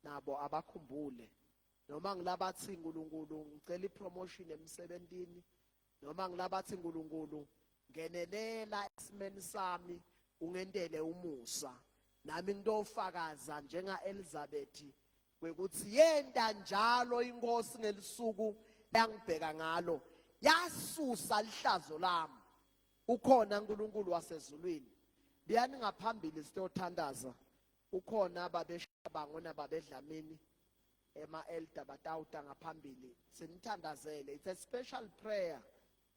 nabo abakhumbule noma ngilabathi uNkulunkulu ngicela ipromotion emsebenzini noma ngilabathi uNkulunkulu ngenelela esimeni sami ungendele umusa nami ngitofakaza njenga Elizabeth kwekuthi yenda njalo inkosi ngelisuku yangibheka ngalo yasusa lihlazo lami ukhona uNkulunkulu wasezulwini biyani ngaphambili sitothandaza ukhona babeshabangona babedlamini ema-elder batawuta ngaphambili sinithandazele it's a special prayer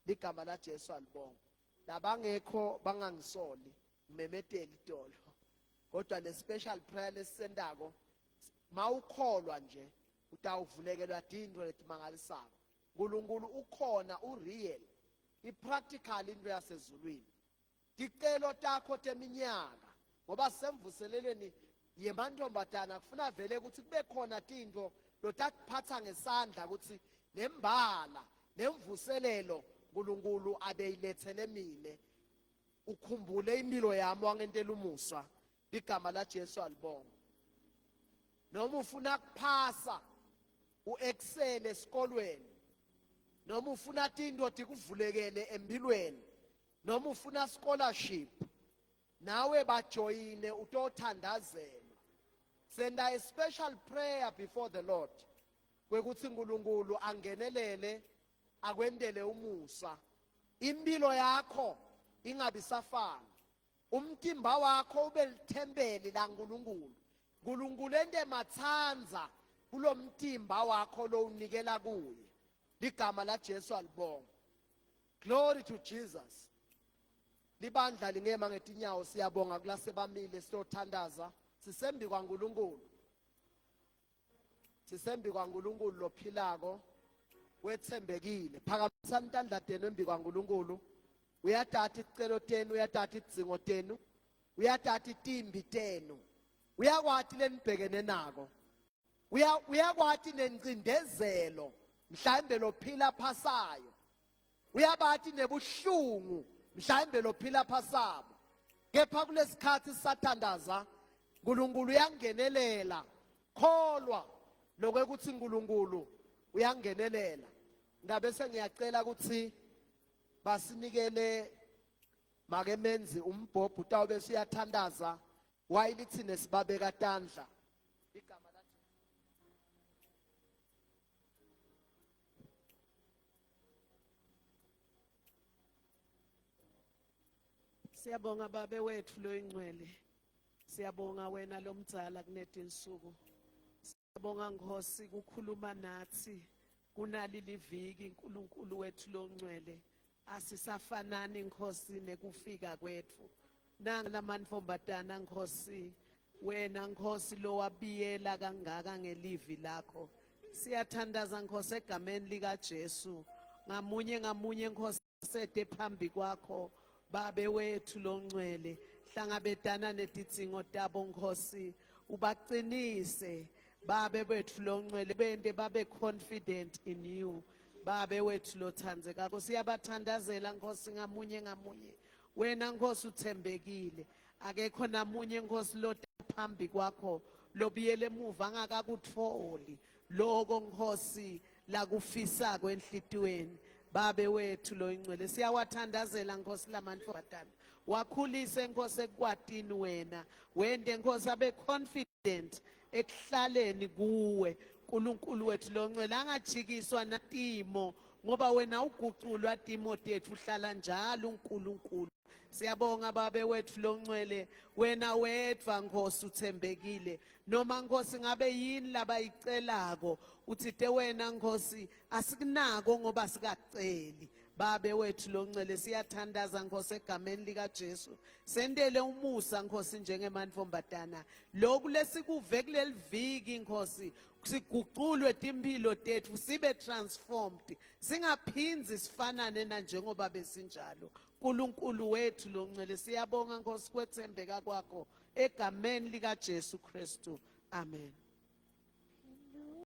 ligama la Jesu alibonga labangekho bangangisoli memeteli idolo kodwa le special prayer lesisendako mawukholwa nje utawuvulekelwa dinto letimangalisako uNkulunkulu ukhona ureal ipractical into yasezulwini ticelo takho teminyaka ngoba semvuseleleni yemantombazana kufuna vele ukuthi kube khona tinto lotakuphatha ngesandla ukuthi nembala nemvuselelo uNkulunkulu abeyilethele mine ukhumbule impilo yami wangentela umusa igama la Jesu alibonga. Noma ufuna kuphasa uexcel esikolweni, noma ufuna indodi kuvulekele empilweni, noma ufuna scholarship, nawe bajoyine utothandazela. Senda a special prayer before the Lord kwekuthi uNkulunkulu angenelele akwendele umusa, impilo yakho ingabi safana, umtimba wakho ube lithembele la uNkulunkulu. uNkulunkulu ende mathanza kulo mtimba wakho lo unikela kuye, ligama la Jesu alibonga. Glory to Jesus. Libandla lingema ngetinyawo siyabonga kulase bamile siyothandaza. Sisembi kwaNkulunkulu, sisembi kwaNkulunkulu lophilako wethembekile. Phakamisa intandla tenu embi kwaNkulunkulu. Uyathatha isicelo tenu, uyathatha idzingo tenu, uyathatha itimbi tenu, uyakwathi lenibhekene nako, uyakwathi nencindezelo mhlawumbe lophila phasayo, uyabathi nebuhlungu mhlawumbe lophila phasabo. Kepha kulesikhathi sisathandaza, uNkulunkulu uyangenelela. Kholwa lokwekuthi uNkulunkulu uyangenelela. Ngabe sengiyacela ukuthi basinikele make menzi umbhobho utawube siyathandaza wayilithi nesibabeka tandla. Igama la Siyabonga babe wethu lo ingcwele. Siyabonga wena lo mdzala kuneti insuku. Siyabonga Nkosi kukhuluma nathi kunali liviki uNkulunkulu wethu lo ngcwele. Asisafanani Nkosi nekufika kwethu. Nanga lamanfombatana Nkosi, wena Nkosi lo wabiyela kangaka ngelivi lakho. Siyathandaza Nkosi egameni lika Jesu. Ngamunye ngamunye Nkosi sede phambi kwakho. Babe wethu lo ngcwele, hlangabetana netidzingo tabo Nkosi, ubaqinise. Babe wethu lo ngcwele bende babe confident in you. Babe wethu lo thandzekako siyabathandazela Nkosi ngamunye ngamunye. Wena Nkosi uthembekile, akekho namunye Nkosi lo phambi kwakho lobiyele emuva angakakutholi loko Nkosi la kufisa kwenhlitweni. Babe wethu lo ingcwele siyawathandazela Nkosi lamanfombatana, wakhulise Nkosi ekukwatini wena, wende Nkosi abe confident ekuhlaleni kuwe uNkulunkulu wethu lo ngcwele, angajikiswa natimo ngoba wena uguculwa timo tethu uhlala njalo uNkulunkulu. Siyabonga babe wethu lo ngcwele, wena wedwa Nkosi uthembekile. Noma Nkosi ngabe yini labayicelako uthite wena Nkosi asikunako ngoba sikaceli. Babe wethu lo ngcwele siyathandaza Nkosi egameni lika Jesu. Sendele umusa Nkosi njengemanfombatana. Lokhu lesikuve kuleli viki Nkosi, siguqulwe impilo tethu sibe transformed. Singaphinzi sifanane na njengoba besinjalo. uNkulunkulu wethu lo ngcwele siyabonga Nkosi kwethembeka kwakho egameni lika Jesu Kristu. Amen.